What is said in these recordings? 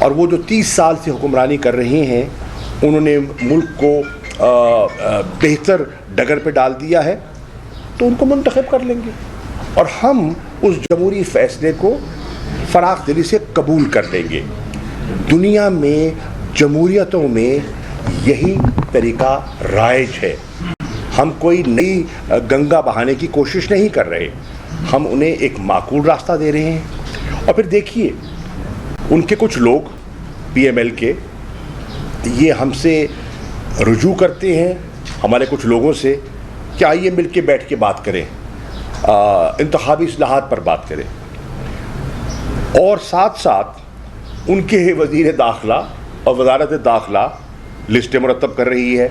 اور وہ جو 30 سال سے حکمرانی کر رہے ہیں انہوں نے ملک کو بہتر ڈگر پہ ڈال دیا ہے، تو ان کو منتخب کر لیں گے اور ہم اس جمہوری فیصلے کو فراخ دلی سے قبول کر لیں گے۔ دنیا میں جمہوریتوں میں یہی طریقہ رائج ہے۔ ہم کوئی نئی گنگا بہانے کی کوشش نہیں کر رہے، ہم انہیں ایک معقول راستہ دے رہے ہیں۔ اور پھر دیکھیے ان کے کچھ لوگ پی ایم ایل کے یہ ہم سے رجوع کرتے ہیں، ہمارے کچھ لوگوں سے، کہ آئیے مل کے بیٹھ کے بات کریں، انتخابی اصلاحات پر بات کریں، اور ساتھ ساتھ ان کے وزیر داخلہ اور وزارت داخلہ لسٹیں مرتب کر رہی ہے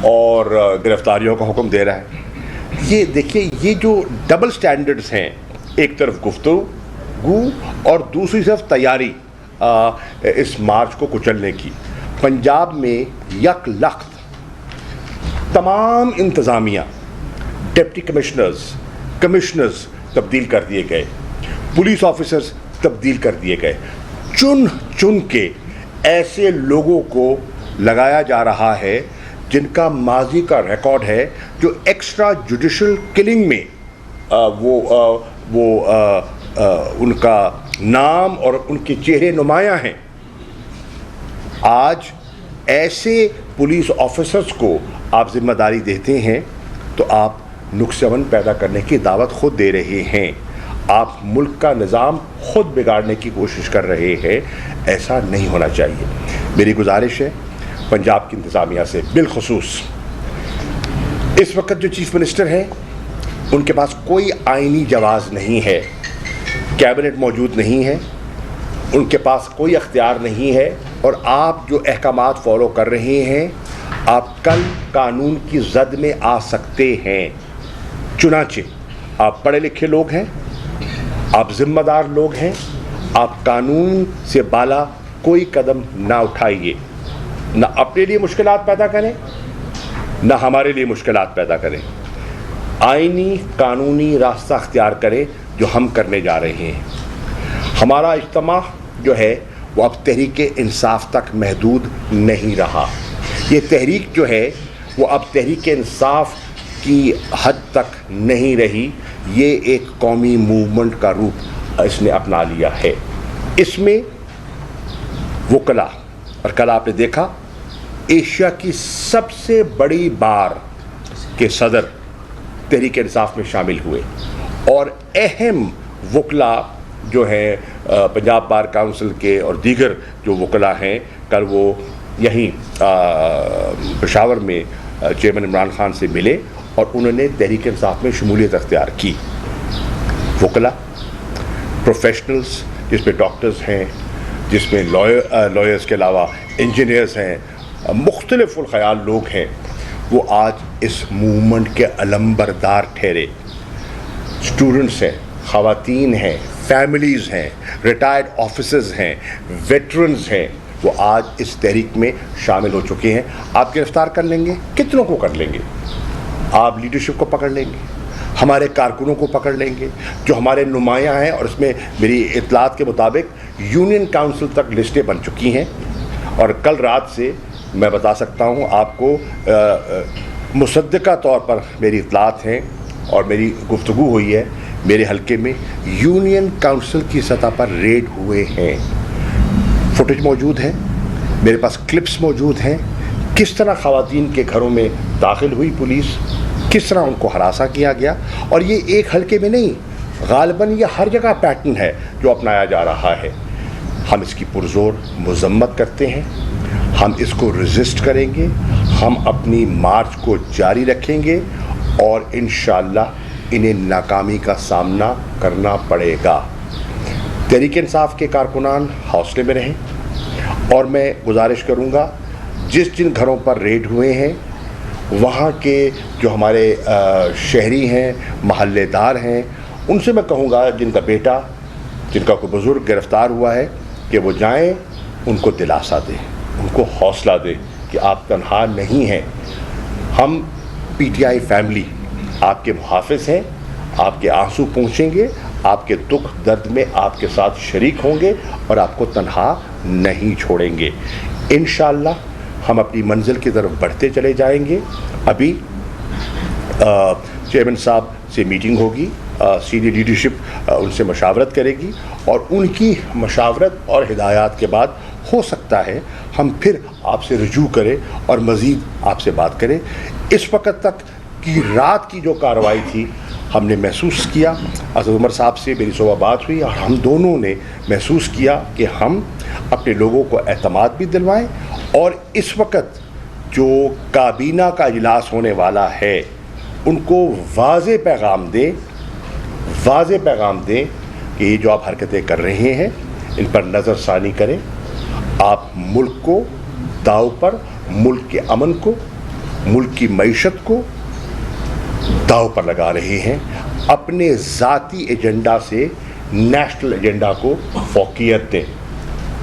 اور گرفتاریوں کا حکم دے رہا ہے۔ یہ دیکھیے یہ جو ڈبل سٹینڈرڈز ہیں، ایک طرف گفتگو اور دوسری طرف تیاری اس مارچ کو کچلنے کی۔ پنجاب میں یک لخت تمام انتظامیہ، ڈپٹی کمشنرز تبدیل کر دیے گئے، پولیس آفیسرز تبدیل کر دیے گئے، چن کے ایسے لوگوں کو لگایا جا رہا ہے جن کا ماضی کا ریکارڈ ہے، جو ایکسٹرا جوڈیشل کلنگ میں ان کا نام اور ان کے چہرے نمایاں ہیں۔ آج ایسے پولیس آفیسرز کو آپ ذمہ داری دیتے ہیں تو آپ نقص امن پیدا کرنے کی دعوت خود دے رہے ہیں، آپ ملک کا نظام خود بگاڑنے کی کوشش کر رہے ہیں۔ ایسا نہیں ہونا چاہیے۔ میری گزارش ہے پنجاب کی انتظامیہ سے، بالخصوص اس وقت جو چیف منسٹر ہیں ان کے پاس کوئی آئینی جواز نہیں ہے، کیبنٹ موجود نہیں ہے، ان کے پاس کوئی اختیار نہیں ہے، اور آپ جو احکامات فالو کر رہے ہیں آپ کل قانون کی زد میں آ سکتے ہیں۔ چنانچہ آپ پڑھے لکھے لوگ ہیں، آپ ذمہ دار لوگ ہیں، آپ قانون سے بالا کوئی قدم نہ اٹھائیے، نہ اپنے لیے مشکلات پیدا کریں نہ ہمارے لیے مشکلات پیدا کریں۔ آئینی قانونی راستہ اختیار کریں جو ہم کرنے جا رہے ہیں۔ ہمارا اجتماع جو ہے وہ اب تحریک انصاف تک محدود نہیں رہا، یہ تحریک جو ہے وہ اب تحریک انصاف کی حد تک نہیں رہی، یہ ایک قومی موومنٹ کا روپ اس نے اپنا لیا ہے۔ اس میں وکلاء، اور کل آپ نے دیکھا ایشیا کی سب سے بڑی بار کے صدر تحریک انصاف میں شامل ہوئے، اور اہم وکلاء جو ہیں پنجاب بار کونسل کے اور دیگر جو وکلاء ہیں، کل وہ یہیں پشاور میں چیئرمین عمران خان سے ملے اور انہوں نے تحریک انصاف میں شمولیت اختیار کی۔ وکلاء، پروفیشنلز، جس میں ڈاکٹرز ہیں، جس میں لائرز کے علاوہ انجینئرز ہیں، مختلف الخیال لوگ ہیں، وہ آج اس موومنٹ کے علمبردار ٹھہرے۔ اسٹوڈنٹس ہیں، خواتین ہیں، فیملیز ہیں، ریٹائرڈ آفیسرز ہیں، ویٹرنز ہیں، وہ آج اس تحریک میں شامل ہو چکے ہیں۔ آپ گرفتار کر لیں گے، کتنوں کو کر لیں گے؟ آپ لیڈرشپ کو پکڑ لیں گے، ہمارے کارکنوں کو پکڑ لیں گے جو ہمارے نمایاں ہیں، اور اس میں میری اطلاعات کے مطابق یونین کاؤنسل تک لسٹیں بن چکی ہیں، اور کل رات سے میں بتا سکتا ہوں آپ کو، مصدقہ طور پر میری اطلاعات ہیں اور میری گفتگو ہوئی ہے، میرے حلقے میں یونین کاؤنسل کی سطح پر ریڈ ہوئے ہیں۔ فوٹیج موجود ہے، میرے پاس کلپس موجود ہیں، کس طرح خواتین کے گھروں میں داخل ہوئی پولیس، کس طرح ان کو ہراساں کیا گیا، اور یہ ایک حلقے میں نہیں، غالباً یہ ہر جگہ پیٹرن ہے جو اپنایا جا رہا ہے۔ ہم اس کی پرزور مذمت کرتے ہیں، ہم اس کو ریزسٹ کریں گے، ہم اپنی مارچ کو جاری رکھیں گے، اور انشاءاللہ انہیں ناکامی کا سامنا کرنا پڑے گا۔ تحریک انصاف کے کارکنان حوصلے میں رہیں، اور میں گزارش کروں گا جن گھروں پر ریڈ ہوئے ہیں وہاں کے جو ہمارے شہری ہیں، محلے دار ہیں، ان سے میں کہوں گا جن کا بیٹا، جن کا کوئی بزرگ گرفتار ہوا ہے، کہ وہ جائیں، ان کو دلاسا دیں، ان کو حوصلہ دیں کہ آپ تنہا نہیں ہیں۔ ہم پی ٹی آئی فیملی آپ کے محافظ ہیں، آپ کے آنسو پہنچیں گے, آپ کے دکھ درد میں آپ کے ساتھ شریک ہوں گے اور آپ کو تنہا نہیں چھوڑیں گے. انشاءاللہ ہم اپنی منزل کی طرف بڑھتے چلے جائیں گے. ابھی چیئرمین صاحب سے میٹنگ ہوگی, سینئر لیڈرشپ ان سے مشاورت کرے گی, اور ان کی مشاورت اور ہدایات کے بعد ہو سکتا ہے ہم پھر آپ سے رجوع کریں اور مزید آپ سے بات کریں. اس وقت تک کی رات کی جو کارروائی تھی ہم نے محسوس کیا, اسد عمر صاحب سے میری صبح بات ہوئی اور ہم دونوں نے محسوس کیا کہ ہم اپنے لوگوں کو اعتماد بھی دلوائیں, اور اس وقت جو کابینہ کا اجلاس ہونے والا ہے ان کو واضح پیغام دیں کہ یہ جو آپ حرکتیں کر رہے ہیں ان پر نظر ثانی کریں. آپ ملک کو داؤ پر, ملک کے امن کو, ملک کی معیشت کو داؤ پر لگا رہے ہیں. اپنے ذاتی ایجنڈا سے نیشنل ایجنڈا کو فوقیت دیں.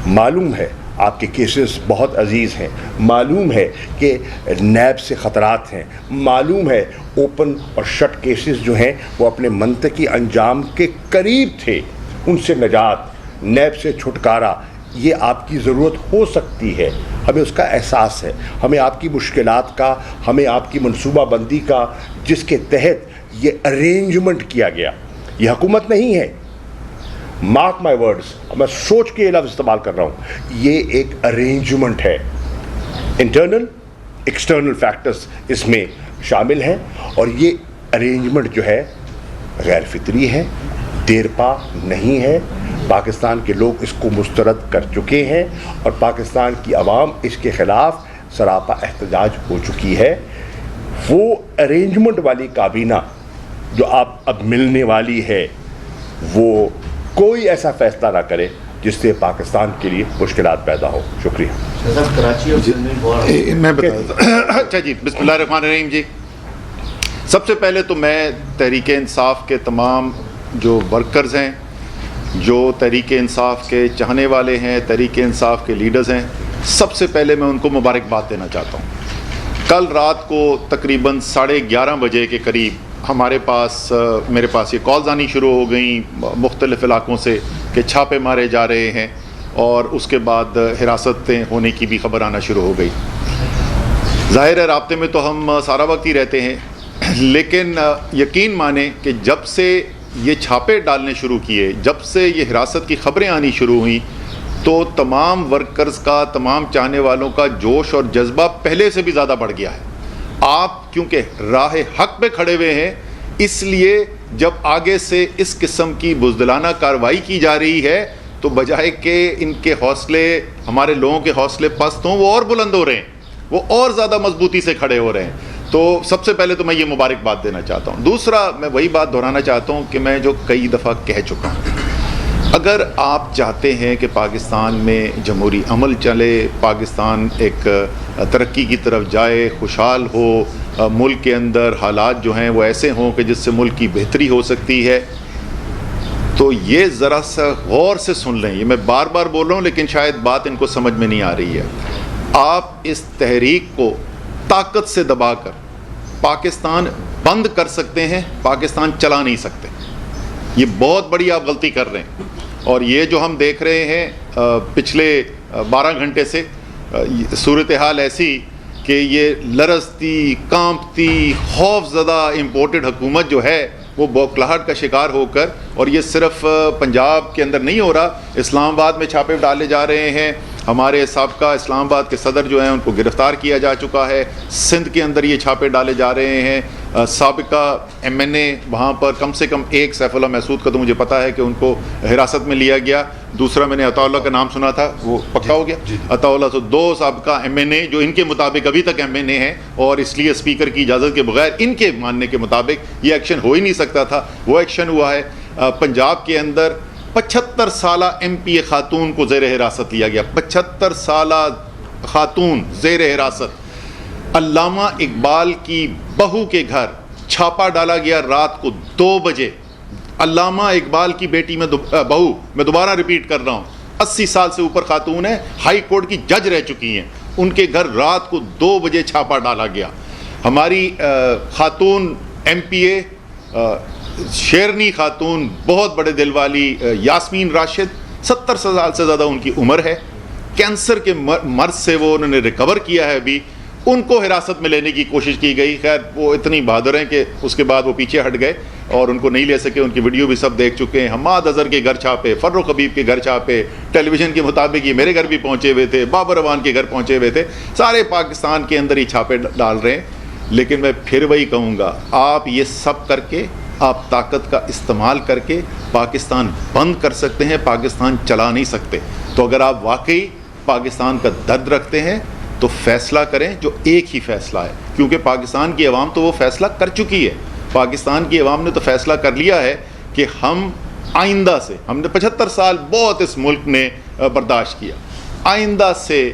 معلوم ہے آپ کے کیسز بہت عزیز ہیں, معلوم ہے کہ نیب سے خطرات ہیں, معلوم ہے اوپن اور شٹ کیسز جو ہیں وہ اپنے منطقی انجام کے قریب تھے, ان سے نجات, نیب سے چھٹکارا یہ آپ کی ضرورت ہو سکتی ہے. ہمیں اس کا احساس ہے, ہمیں آپ کی مشکلات کا, ہمیں آپ کی منصوبہ بندی کا, جس کے تحت یہ ارینجمنٹ کیا گیا. یہ حکومت نہیں ہے, مارک مائی ورڈز, میں سوچ کے یہ لفظ استعمال کر رہا ہوں, یہ ایک ارینجمنٹ ہے. انٹرنل ایکسٹرنل فیکٹرز اس میں شامل ہیں, اور یہ ارینجمنٹ جو ہے غیر فطری ہے, دیر پا نہیں ہے. پاکستان کے لوگ اس کو مسترد کر چکے ہیں اور پاکستان کی عوام اس کے خلاف سراپا احتجاج ہو چکی ہے. وہ ارینجمنٹ والی کابینہ جو آپ اب ملنے والی ہے وہ کوئی ایسا فیصلہ نہ کرے جس سے پاکستان کے لیے مشکلات پیدا ہو. شکریہ. میں بتا اچھا جی, بسم اللہ الرحمن الرحیم. جی سب سے پہلے تو میں تحریک انصاف کے تمام جو ورکرز ہیں, جو تحریک انصاف کے چاہنے والے ہیں, تحریک انصاف کے لیڈرز ہیں, سب سے پہلے میں ان کو مبارکباد دینا چاہتا ہوں. کل رات کو تقریباً 11:30 بجے کے قریب میرے پاس یہ کالز آنی شروع ہو گئیں مختلف علاقوں سے کہ چھاپے مارے جا رہے ہیں, اور اس کے بعد حراستیں ہونے کی بھی خبر آنا شروع ہو گئی. ظاہر ہے رابطے میں تو ہم سارا وقت ہی رہتے ہیں, لیکن یقین مانیں کہ جب سے یہ چھاپے ڈالنے شروع کیے, جب سے یہ حراست کی خبریں آنی شروع ہوئیں, تو تمام ورکرز کا, تمام چاہنے والوں کا جوش اور جذبہ پہلے سے بھی زیادہ بڑھ گیا ہے. آپ کیونکہ راہ حق پہ کھڑے ہوئے ہیں, اس لیے جب آگے سے اس قسم کی بزدلانہ کارروائی کی جا رہی ہے تو بجائے کہ ان کے حوصلے, ہمارے لوگوں کے حوصلے پست ہوں, وہ اور بلند ہو رہے ہیں, وہ اور زیادہ مضبوطی سے کھڑے ہو رہے ہیں. تو سب سے پہلے تو میں یہ مبارکباد دینا چاہتا ہوں. دوسرا, میں وہی بات دہرانا چاہتا ہوں کہ میں جو کئی دفعہ کہہ چکا ہوں, اگر آپ چاہتے ہیں کہ پاکستان میں جمہوری عمل چلے, پاکستان ایک ترقی کی طرف جائے, خوشحال ہو, ملک کے اندر حالات جو ہیں وہ ایسے ہوں کہ جس سے ملک کی بہتری ہو سکتی ہے, تو یہ ذرا سا غور سے سن لیں. یہ میں بار بار بول رہا ہوں لیکن شاید بات ان کو سمجھ میں نہیں آ رہی ہے. آپ اس تحریک کو طاقت سے دبا کر پاکستان بند کر سکتے ہیں, پاکستان چلا نہیں سکتے. یہ بہت بڑی آپ غلطی کر رہے ہیں. اور یہ جو ہم دیکھ رہے ہیں پچھلے 12 گھنٹے سے, صورتحال ایسی کہ یہ لرزتی, کانپتی, خوف زدہ امپورٹڈ حکومت جو ہے وہ بوکھلاہٹ کا شکار ہو کر, اور یہ صرف پنجاب کے اندر نہیں ہو رہا, اسلام آباد میں چھاپے ڈالے جا رہے ہیں. ہمارے سابقہ اسلام آباد کے صدر جو ہیں ان کو گرفتار کیا جا چکا ہے. سندھ کے اندر یہ چھاپے ڈالے جا رہے ہیں. سابقہ MNA وہاں پر کم سے کم ایک, سیف اللہ محسود کا تو مجھے پتا ہے کہ ان کو حراست میں لیا گیا. دوسرا میں نے عطا اللہ کا نام سنا تھا, وہ پکا ہو گیا عطا اللہ. تو 2 سابقہ MNA جو ان کے مطابق ابھی تک MNA ہیں, اور اس لیے اسپیکر کی اجازت کے بغیر ان کے ماننے کے مطابق یہ ایکشن ہو ہی نہیں سکتا تھا, وہ ایکشن ہوا ہے. پنجاب کے اندر 75 سالہ MPA خاتون کو زیر حراست لیا گیا, 75 سالہ خاتون زیر حراست. علامہ اقبال کی بہو کے گھر چھاپا ڈالا گیا رات کو 2 بجے. علامہ اقبال کی بیٹی میں بہو, میں دوبارہ ریپیٹ کر رہا ہوں, 80 سال سے اوپر خاتون ہے, ہائی کورٹ کی جج رہ چکی ہیں, ان کے گھر رات کو 2 بجے چھاپا ڈالا گیا. ہماری خاتون MPA شیرنی خاتون بہت بڑے دل والی یاسمین راشد 70 سال سے زیادہ ان کی عمر ہے, کینسر کے مرض سے وہ انہوں نے ریکور کیا ہے, ابھی ان کو حراست میں لینے کی کوشش کی گئی. خیر وہ اتنی بہادر ہیں کہ اس کے بعد وہ پیچھے ہٹ گئے اور ان کو نہیں لے سکے. ان کی ویڈیو بھی سب دیکھ چکے ہیں. حماد اظہر کے گھر چھاپے, فروخ حبیب کے گھر چھاپے, ٹیلی ویژن کے مطابق یہ میرے گھر بھی پہنچے ہوئے تھے, بابر اعوان کے گھر پہنچے ہوئے تھے, سارے پاکستان کے اندر ہی چھاپے ڈال رہے ہیں. لیکن میں پھر وہی کہوں گا, آپ یہ سب کر کے, آپ طاقت کا استعمال کر کے پاکستان بند کر سکتے ہیں, پاکستان چلا نہیں سکتے. تو اگر آپ واقعی پاکستان کا درد رکھتے ہیں تو فیصلہ کریں جو ایک ہی فیصلہ ہے, کیونکہ پاکستان کی عوام تو وہ فیصلہ کر چکی ہے. پاکستان کی عوام نے تو فیصلہ کر لیا ہے کہ ہم آئندہ سے, ہم نے 75 سال بہت اس ملک نے برداشت کیا, آئندہ سے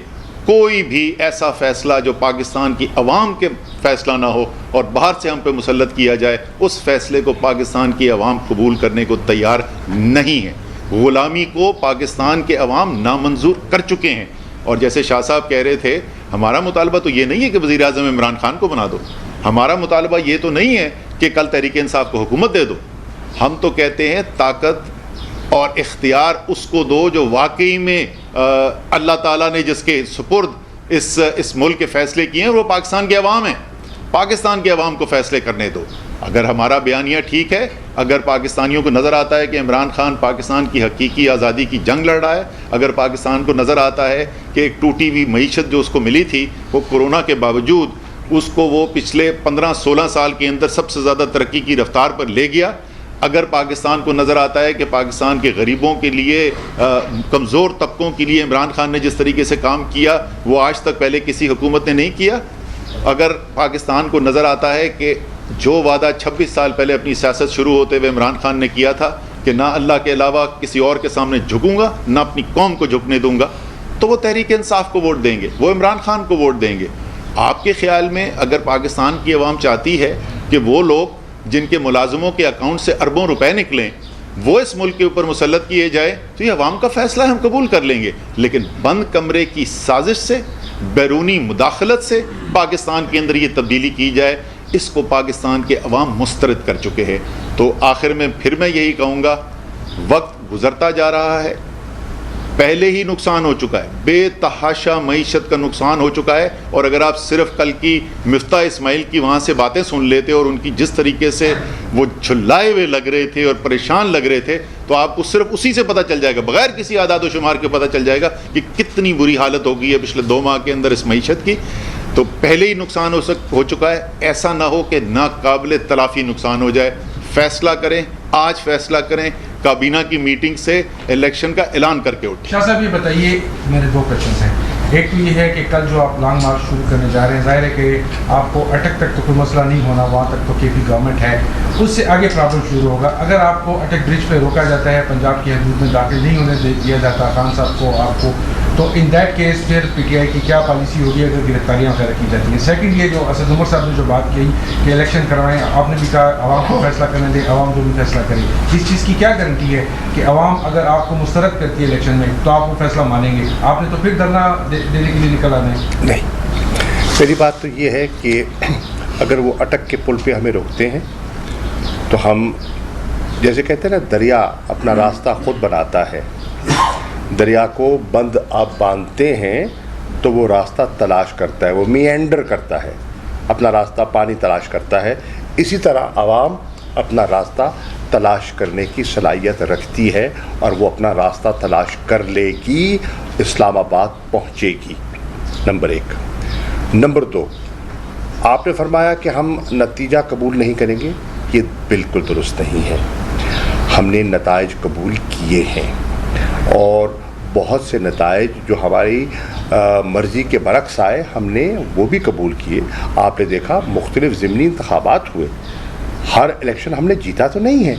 کوئی بھی ایسا فیصلہ جو پاکستان کی عوام کے فیصلہ نہ ہو اور باہر سے ہم پہ مسلط کیا جائے, اس فیصلے کو پاکستان کی عوام قبول کرنے کو تیار نہیں ہے. غلامی کو پاکستان کے عوام نامنظور کر چکے ہیں. اور جیسے شاہ صاحب کہہ رہے تھے, ہمارا مطالبہ تو یہ نہیں ہے کہ وزیر اعظم عمران خان کو بنا دو, ہمارا مطالبہ یہ تو نہیں ہے کہ کل تحریک انصاف کو حکومت دے دو. ہم تو کہتے ہیں طاقت اور اختیار اس کو دو جو واقعی میں اللہ تعالیٰ نے جس کے سپرد اس ملک کے فیصلے کیے ہیں وہ پاکستان کے عوام ہیں. پاکستان کے عوام کو فیصلے کرنے دو. اگر ہمارا بیانیہ ٹھیک ہے, اگر پاکستانیوں کو نظر آتا ہے کہ عمران خان پاکستان کی حقیقی آزادی کی جنگ لڑ رہا ہے, اگر پاکستان کو نظر آتا ہے کہ ایک ٹوٹی ہوئی معیشت جو اس کو ملی تھی وہ کورونا کے باوجود اس کو وہ پچھلے 15-16 سال کے اندر سب سے زیادہ ترقی کی رفتار پر لے گیا, اگر پاکستان کو نظر آتا ہے کہ پاکستان کے غریبوں کے لیے, کمزور طبقوں کے لیے عمران خان نے جس طریقے سے کام کیا وہ آج تک پہلے کسی حکومت نے نہیں کیا, اگر پاکستان کو نظر آتا ہے کہ جو وعدہ 26 سال پہلے اپنی سیاست شروع ہوتے ہوئے عمران خان نے کیا تھا کہ نہ اللہ کے علاوہ کسی اور کے سامنے جھکوں گا, نہ اپنی قوم کو جھکنے دوں گا, تو وہ تحریک انصاف کو ووٹ دیں گے, وہ عمران خان کو ووٹ دیں گے. آپ کے خیال میں اگر پاکستان کی عوام چاہتی ہے کہ وہ لوگ جن کے ملازموں کے اکاؤنٹ سے اربوں روپے نکلیں وہ اس ملک کے اوپر مسلط کیے جائے, تو یہ عوام کا فیصلہ ہے, ہم قبول کر لیں گے. لیکن بند کمرے کی سازش سے, بیرونی مداخلت سے پاکستان کے اندر یہ تبدیلی کی جائے, اس کو پاکستان کے عوام مسترد کر چکے ہیں. تو آخر میں پھر میں یہی کہوں گا, وقت گزرتا جا رہا ہے, پہلے ہی نقصان ہو چکا ہے, بے تحاشا معیشت کا نقصان ہو چکا ہے. اور اگر آپ صرف کل کی مفتاح اسماعیل کی وہاں سے باتیں سن لیتے اور ان کی جس طریقے سے وہ جھلائے ہوئے لگ رہے تھے اور پریشان لگ رہے تھے, تو آپ کو صرف اسی سے پتہ چل جائے گا, بغیر کسی اعداد و شمار کے پتہ چل جائے گا کہ کتنی بری حالت ہو گئی ہے پچھلے 2 ماہ کے اندر اس معیشت کی. تو پہلے ہی نقصان ہو چکا ہے, ایسا نہ ہو کہ ناقابل تلافی نقصان ہو جائے. فیصلہ کریں, آج فیصلہ کریں, کابینہ کی میٹنگ سے الیکشن کا اعلان کر کے اٹھیں. شاہ صاحب یہ بتائیے, میرے 2 کوشچنس ہیں. ایک تو یہ ہے کہ کل جو آپ لانگ مارچ شروع کرنے جا رہے ہیں, ظاہر ہے کہ آپ کو اٹک تک تو کوئی مسئلہ نہیں ہونا, وہاں تک تو KP گورنمنٹ ہے, اس سے آگے پرابلم شروع ہوگا. اگر آپ کو اٹک برج پہ روکا جاتا ہے, پنجاب کی حدود میں داخل نہیں ہونے دیا جاتا خان صاحب کو, آپ کو, تو ان دیٹ کیس پھر PTI کی کیا پالیسی ہوگی اگر گرفتاریاں وغیرہ کی جاتی ہیں؟ سیکنڈ یہ جو اسد عمر صاحب نے جو بات کی کہ الیکشن کروائیں, آپ نے بھی کہا عوام کو فیصلہ کرنے دیں, عوام جو بھی فیصلہ کرے, اس چیز کی کیا گارنٹی ہے کہ عوام اگر آپ کو مسترد کرتی ہے الیکشن میں تو آپ وہ فیصلہ مانیں گے؟ آپ نے تو پھر دھرنا دینے کے لیے نکل آنا ہے. نہیں, پہلی بات تو یہ ہے کہ اگر وہ اٹک کے پل پہ ہمیں روکتے ہیں تو ہم جیسے کہتے ہیں نا, دریا اپنا راستہ خود بناتا ہے. دریا کو بند آپ باندھتے ہیں تو وہ راستہ تلاش کرتا ہے, وہ میانڈر کرتا ہے, اپنا راستہ پانی تلاش کرتا ہے. اسی طرح عوام اپنا راستہ تلاش کرنے کی صلاحیت رکھتی ہے اور وہ اپنا راستہ تلاش کر لے گی, اسلام آباد پہنچے گی. نمبر 1. نمبر 2, آپ نے فرمایا کہ ہم نتیجہ قبول نہیں کریں گے, یہ بالکل درست نہیں ہے. ہم نے نتائج قبول کیے ہیں اور بہت سے نتائج جو ہماری مرضی کے برعکس آئے ہم نے وہ بھی قبول کیے. آپ نے دیکھا مختلف ضمنی انتخابات ہوئے, ہر الیکشن ہم نے جیتا تو نہیں ہے,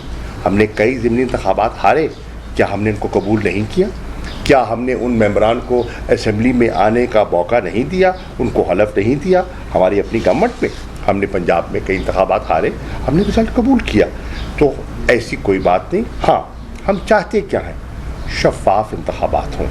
ہم نے کئی ضمنی انتخابات ہارے. کیا ہم نے ان کو قبول نہیں کیا؟ کیا ہم نے ان ممبران کو اسمبلی میں آنے کا موقع نہیں دیا, ان کو حلف نہیں دیا ہماری اپنی گورنمنٹ میں؟ ہم نے پنجاب میں کئی انتخابات ہارے, ہم نے رزلٹ قبول کیا. تو ایسی کوئی بات نہیں. ہاں, ہم چاہتے کیا ہیں؟ شفاف انتخابات ہوں,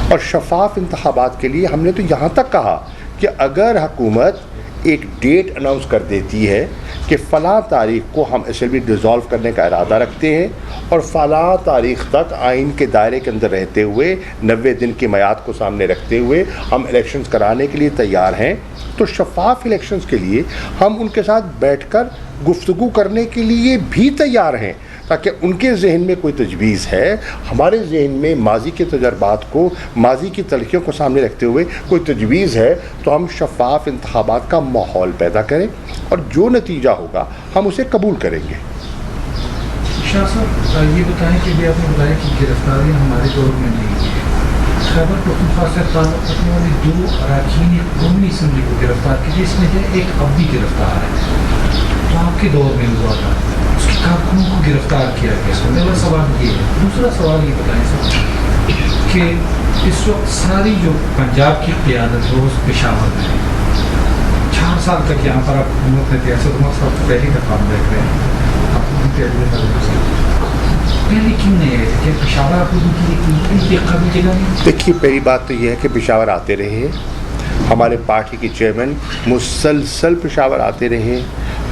اور شفاف انتخابات کے لیے ہم نے تو یہاں تک کہا کہ اگر حکومت ایک ڈیٹ اناؤنس کر دیتی ہے کہ فلاں تاریخ کو ہم اسمبلی ڈیزالو کرنے کا ارادہ رکھتے ہیں اور فلاں تاریخ تک آئین کے دائرے کے اندر رہتے ہوئے 90 دن کی میعاد کو سامنے رکھتے ہوئے ہم الیکشنز کرانے کے لیے تیار ہیں، تو شفاف الیکشنز کے لیے ہم ان کے ساتھ بیٹھ کر گفتگو کرنے کے لیے بھی تیار ہیں، تاکہ ان کے ذہن میں کوئی تجویز ہے، ہمارے ذہن میں ماضی کے تجربات کو، ماضی کی تلخیوں کو سامنے رکھتے ہوئے کوئی تجویز ہے، تو ہم شفاف انتخابات کا ماحول پیدا کریں اور جو نتیجہ ہوگا ہم اسے قبول کریں گے۔ شاہ صاحب یہ بتائیں کہ بھی آپ نے بتایا کہ گرفتاریاں ہمارے دور میں نہیں ہوئی ہیں، خیبر پختونخوا سے تعلق رکھنے والی 2 اراکین قومی اسمبلی کو گرفتار کیے، جس میں سے ایک اب بھی گرفتار ہے، تو آپ کے دور میں ہوا تھا، اس کے کارکنوں کو گرفتار کیا گیا۔ میرا سوال یہ ہے، دوسرا سوال یہ بتائیں سر کہ اس وقت ساری جو پنجاب کی قیادت ہے وہ پشاور میں ہے، 4 سال تک یہاں پر آپ حکومت میں تھے، اسد عمر صاحب پہلی دفعہ ہم دیکھ رہے ہیں، پہلے کیوں نہیں آئے تھے؟ کہ پشاور آپ لوگوں کی ایک قابل جگہ نہیں؟ دیکھیے پہلی بات تو یہ ہے کہ پشاور آتے رہے، ہمارے پارٹی کے چیئرمین مسلسل پشاور آتے رہے،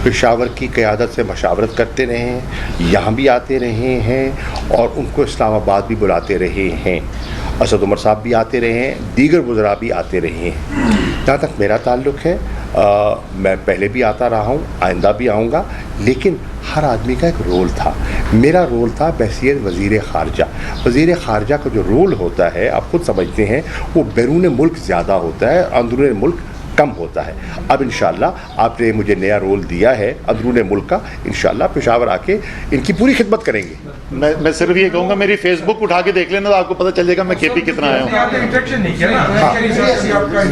پشاور کی قیادت سے مشاورت کرتے رہے، یہاں بھی آتے رہے ہیں اور ان کو اسلام آباد بھی بلاتے رہے ہیں، اسد عمر صاحب بھی آتے رہے ہیں، دیگر وزراء بھی آتے رہے ہیں۔ جہاں تک میرا تعلق ہے میں پہلے بھی آتا رہا ہوں، آئندہ بھی آؤں گا، لیکن ہر آدمی کا ایک رول تھا۔ میرا رول تھا بحیثیت وزیر خارجہ۔ وزیر خارجہ کا جو رول ہوتا ہے آپ خود سمجھتے ہیں، وہ بیرون ملک زیادہ ہوتا ہے، اندرون ملک کم ہوتا ہے۔ اب انشاءاللہ آپ نے مجھے نیا رول دیا ہے اندرون ملک کا، انشاءاللہ پشاور آ کے ان کی پوری خدمت کریں گے۔ میں صرف یہ کہوں گا میری فیس بک اٹھا کے دیکھ لینا تو آپ کو پتہ چل جائے گا میں کے پی کتنا آیا ہوں۔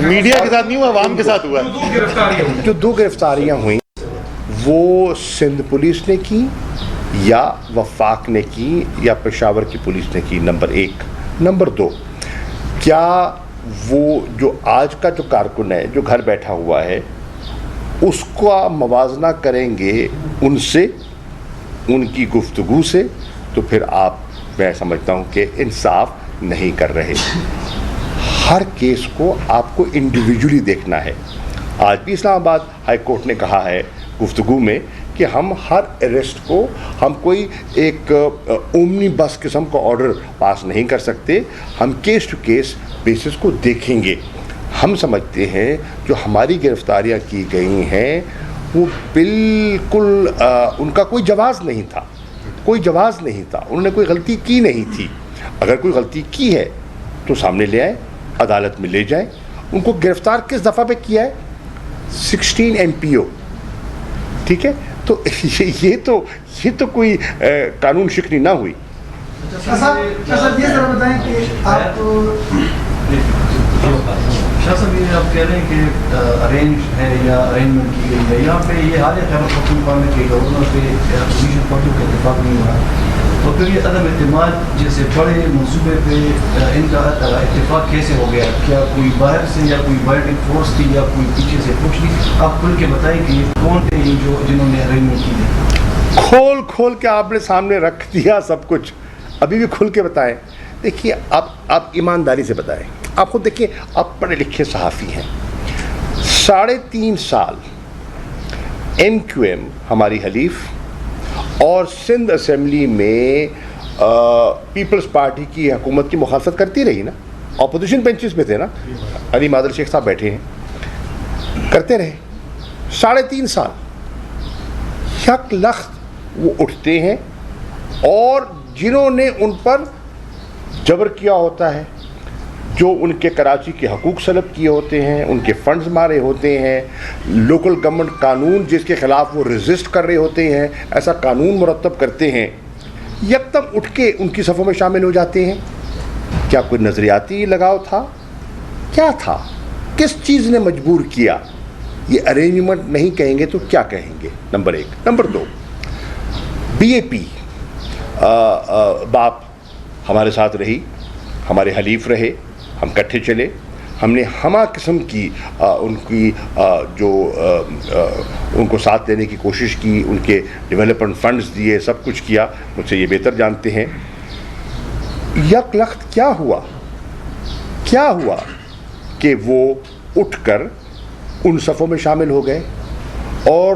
میڈیا کے ساتھ نہیں ہوا، عوام کے ساتھ ہوا۔ جو 2 گرفتاریاں ہوئیں وہ سندھ پولیس نے کی یا وفاق نے کی یا پشاور کی پولیس نے کی، نمبر 1۔ نمبر 2، کیا وہ جو آج کا جو کارکن ہے جو گھر بیٹھا ہوا ہے اس کا موازنہ کریں گے ان سے، ان کی گفتگو سے، تو پھر میں سمجھتا ہوں کہ انصاف نہیں کر رہے۔ ہر کیس کو آپ کو انڈیویجولی دیکھنا ہے۔ آج بھی اسلام آباد ہائی کورٹ نے کہا ہے گفتگو میں کہ ہم ہر اریسٹ کو ہم کوئی ایک اومنی بس قسم کا آرڈر پاس نہیں کر سکتے، ہم کیس ٹو کیس بیسس کو دیکھیں گے۔ ہم سمجھتے ہیں جو ہماری گرفتاریاں کی گئی ہیں وہ بالکل ان کا کوئی جواز نہیں تھا، کوئی جواز نہیں تھا، انہوں نے کوئی غلطی کی نہیں تھی۔ اگر کوئی غلطی کی ہے تو سامنے لے آئیں، عدالت میں لے جائیں۔ ان کو گرفتار کس دفعہ پہ کیا ہے؟ 16 MPO، ٹھیک ہے؟ تو یہ تو کوئی قانون شکنی نہ ہوئی۔ شاہ صاحب یہ ذرا بتائیں کہ آپ شاہ صاحب یہ آپ کہہ رہے ہیں کہ ارینج ہے یا ارینجمنٹ کی گئی ہے، یہاں پہ یہ حال ہے خیبر پختونخوا میں کہ گورنر سے اپوزیشن پارٹیوں کا اتفاق نہیں ہوا، تو پھر یہ عدم اعتماد جیسے بڑے منصوبے پہ ان کا اتفاق کیسے ہو گیا؟ کیا کوئی باہر سے یا کوئی بائنڈنگ فورس تھی یا کوئی پیچھے سے پوچھ لی؟ آپ کھل کے بتائیں کہ یہ کون تھے جنہوں نے ارینجمنٹ کی تھی؟ کھول کے آپ نے سامنے رکھ دیا سب کچھ، ابھی بھی کھل کے بتائیں۔ دیکھیے آپ ایمانداری سے بتائیں، آپ خود دیکھیے، آپ پڑھے لکھے صحافی ہیں۔ 3.5 سال MQM ہماری حلیف اور سندھ اسمبلی میں پیپلز پارٹی کی حکومت کی مخالفت کرتی رہی نا، اپوزیشن بینچز پہ تھے نا، علی مادر شیخ صاحب بیٹھے ہیں، کرتے رہے 3.5 سال۔ یک لخت وہ اٹھتے ہیں اور جنہوں نے ان پر جبر کیا ہوتا ہے، جو ان کے کراچی کے حقوق سلب کیے ہوتے ہیں، ان کے فنڈز مارے ہوتے ہیں، لوکل گورنمنٹ قانون جس کے خلاف وہ ریزسٹ کر رہے ہوتے ہیں، ایسا قانون مرتب کرتے ہیں، یکدم اٹھ کے ان کی صفوں میں شامل ہو جاتے ہیں۔ کیا کوئی نظریاتی لگاؤ تھا؟ کیا تھا؟ کس چیز نے مجبور کیا؟ یہ ارینجمنٹ نہیں کہیں گے تو کیا کہیں گے؟ نمبر 1۔ نمبر 2، BAP باپ ہمارے ساتھ رہی، ہمارے حلیف رہے، ہم کٹھے چلے، ہم نے ہمہ قسم کی ان کی جو ان کو ساتھ دینے کی کوشش کی، ان کے ڈیولپمنٹ فنڈز دیے، سب کچھ کیا، مجھ سے یہ بہتر جانتے ہیں۔ یک لخت کیا ہوا کہ وہ اٹھ کر ان صفوں میں شامل ہو گئے اور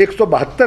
172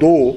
2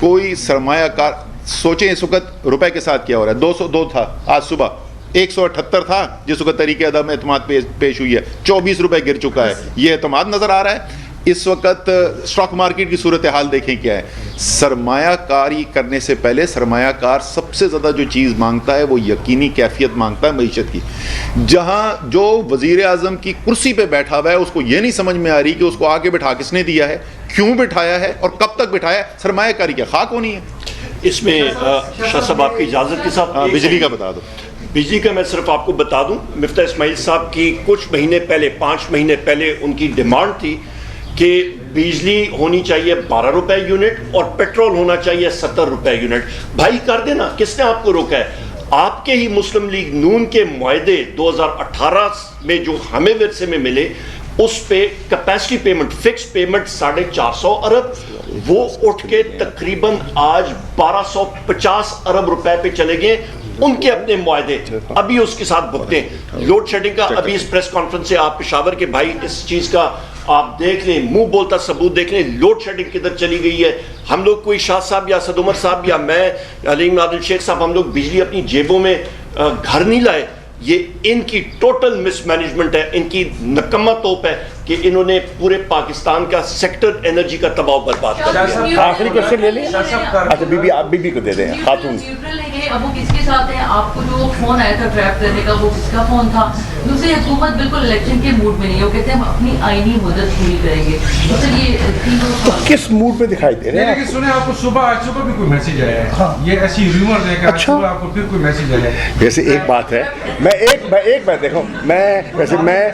کوئی سرمایہ کار سوچیں اس وقت روپے کے ساتھ کیا ہو رہا ہے. 202 تھا آج صبح, 178 تھا جس وقت تحریک عدم اعتماد پیش ہوئی ہے, 24 روپے گر چکا ہے. یہ اعتماد نظر آ رہا ہے. اس وقت اسٹاک مارکیٹ کی صورتحال دیکھیں کیا ہے. سرمایہ کاری کرنے سے پہلے سرمایہ کار سب سے زیادہ جو چیز مانگتا ہے وہ یقینی کیفیت مانگتا ہے معیشت کی. جہاں جو وزیر اعظم کی کرسی پہ بیٹھا ہوا ہے اس کو یہ نہیں سمجھ میں آ رہی کہ اس کو آگے بٹھا کس نے دیا ہے, کیوں بٹھایا ہے اور کب تک بٹھایا ہے. سرمایہ کاری کیا خاک ہونی ہے. اس میں شاہ صاحب آپ کی اجازت کے ساتھ بجلی کا بتا دو. بجلی کا میں صرف آپ کو بتا دوں, مفتاح اسماعیل صاحب کی کچھ مہینے پہلے 5 مہینے پہلے ان کی ڈیمانڈ تھی کہ بجلی ہونی چاہیے 12 روپے یونٹ اور پیٹرول ہونا چاہیے 70 روپے یونٹ. بھائی کر دینا, کس نے آپ کو روکا ہے؟ آپ کے ہی مسلم لیگ نون کے معاہدے 2018 میں جو ہمیں ورثے میں ملے اس پہ کیپیسٹی پیمنٹ, فکس پیمنٹ 450 ارب, وہ اٹھ کے تقریباً آج 1250 ارب روپے پہ چلے گئے. ان کے اپنے معاہدے ابھی اس کے ساتھ بھگتے ہیں. لوڈ شیڈنگ کا ابھی اس پریس کانفرنس سے آپ پشاور کے بھائی اس چیز کا آپ دیکھ لیں, منہ بولتا ثبوت دیکھ لیں, لوڈ شیڈنگ کدھر چلی گئی ہے. ہم لوگ کوئی شاہ صاحب یا اسد عمر صاحب یا میں علیم عادل شیخ صاحب ہم لوگ بجلی اپنی جیبوں میں گھر نہیں لائے. یہ ان کی ٹوٹل مس مینجمنٹ ہے, ان کی نکمہ توپ ہے کہ انہوں نے پورے پاکستان کا سیکٹر انرجی کا تباہ و برباد کر دیا. آخری کوشچن لے لیں. اچھا بی بی, آپ بی بی کو دے دیں. خاتون اب وہ کس کے ساتھ ہیں؟ آپ کو جو فون آیا تھا ٹریپ کرنے کا وہ کس کا فون تھا؟ دوسری حکومت بالکل الیکشن کے موڈ میں نہیں ہے, وہ کہتے ہیں ہم اپنی آئینی مدت پوری کریں گے. تو کس موڈ میں دکھائی دے رہے ہیں؟ لیکن سنیں آپ کو آج صبح بھی کوئی میسیج آیا ہے, یہ ایسی ریومر ہے کہ آج صبح آپ کو پھر کوئی میسیج آیا ہے. ویسے ایک بات ہے, میں ایک بات دیکھو, میں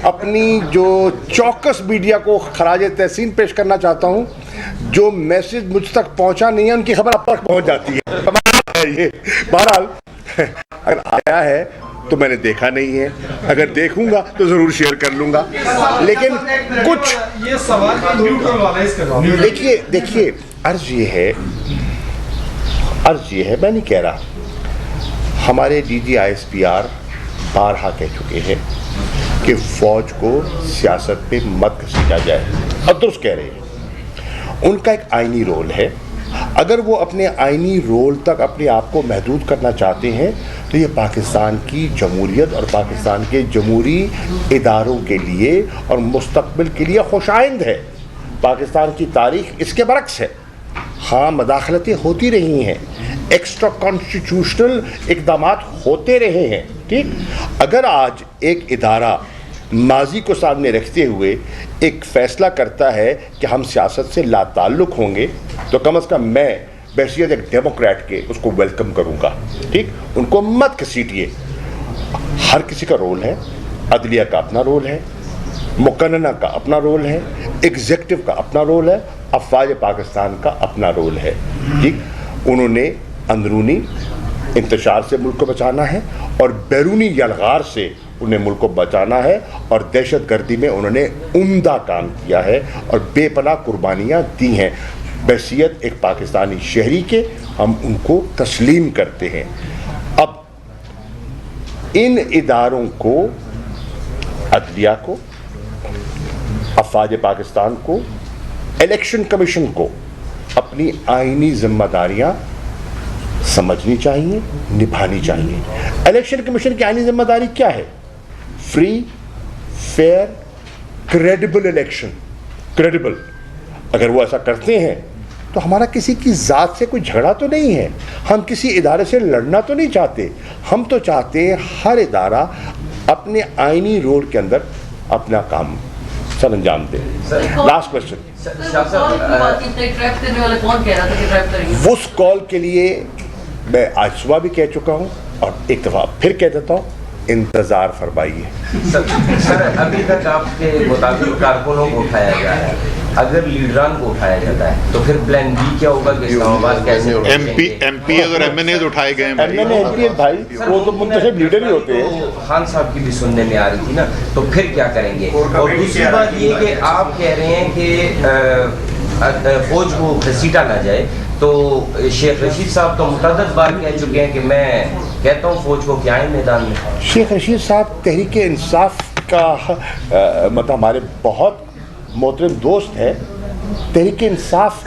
اپنی جو چوکس میڈیا کو خراج تحسین پیش کرنا چاہتا ہوں. جو میسیج مجھ تک پہنچا نہیں ہے ان کی خبر اب تک پہنچ جاتی ہے. یہ بہرحال اگر آیا ہے تو میں نے دیکھا نہیں ہے, اگر دیکھوں گا تو ضرور شیئر کر لوں گا. لیکن کچھ یہ سوال دیکھیے عرض یہ ہے, میں نہیں کہہ رہا, ہمارے D G I S P R بارہا کہہ چکے ہیں کہ فوج کو سیاست پہ مت گھسیٹا جائے, اور درست کہہ رہے ہیں. ان کا ایک آئینی رول ہے, اگر وہ اپنے آئینی رول تک اپنے آپ کو محدود کرنا چاہتے ہیں تو یہ پاکستان کی جمہوریت اور پاکستان کے جمہوری اداروں کے لیے اور مستقبل کے لیے خوش آئند ہے. پاکستان کی تاریخ اس کے برعکس ہے. ہاں مداخلتیں ہوتی رہی ہیں, ایکسٹرا کانسٹیٹیوشنل اقدامات ہوتے رہے ہیں, ٹھیک. اگر آج ایک ادارہ ماضی کو سامنے رکھتے ہوئے ایک فیصلہ کرتا ہے کہ ہم سیاست سے لا تعلق ہوں گے تو کم از کم میں بحیثیت ایک ڈیموکریٹ کے اس کو ویلکم کروں گا, ٹھیک. ان کو مت گھسیٹیے. ہر کسی کا رول ہے, عدلیہ کا اپنا رول ہے, مقننہ کا اپنا رول ہے, ایگزیکٹو کا اپنا رول ہے, افواج پاکستان کا اپنا رول ہے, ٹھیک. انہوں نے اندرونی انتشار سے ملک کو بچانا ہے اور بیرونی یلغار سے انہیں ملک کو بچانا ہے, اور دہشت گردی میں انہوں نے عمدہ کام کیا ہے اور بے پناہ قربانیاں دی ہیں. بحیثیت ایک پاکستانی شہری کے ہم ان کو تسلیم کرتے ہیں. اب ان اداروں کو, عدلیہ کو, افواج پاکستان کو, الیکشن کمیشن کو اپنی آئینی ذمہ داریاں سمجھنی چاہیے, نبھانی چاہیے. الیکشن کمیشن کی آئینی ذمہ داری کیا ہے؟ Free, fair, credible election. Credible اگر وہ ایسا کرتے ہیں تو ہمارا کسی کی ذات سے کوئی جھگڑا تو نہیں ہے, ہم کسی ادارے سے لڑنا تو نہیں چاہتے. ہم تو چاہتے ہیں ہر ادارہ اپنے آئینی رول کے اندر اپنا کام سر انجام دے. Last question. اس کال کے لیے میں آج صبح بھی کہہ چکا ہوں اور ایک دفعہ پھر کہہ دیتا ہوں, انتظار فرمائیے. سر ابھی تک آپ کے مطابق کارکنوں کو اٹھایا جا رہا ہے, اگر لیڈران کو اٹھایا جاتا ہے تو پھر پلان بی کیا ہوگا کہ اسلام آباد کیسے ایم پی اگر ایم این ایز اٹھائے گئے ہیں بھائی وہ تو منتخب لیڈر ہی ہوتے ہیں. خان صاحب کی بھی سننے میں آ رہی تھی نا, تو پھر کیا کریں گے؟ اور دوسری بات یہ کہ آپ کہہ رہے ہیں کہ فوج کو گھسیٹا نہ جائے, تو شیخ رشید صاحب تو متعدد بار کہہ چکے ہیں کہ میں کہتا ہوں فوج کو کیا ہے میدان میں. شیخ رشید صاحب تحریک انصاف کا مطلب ہمارے بہت محترم دوست ہے. تحریک انصاف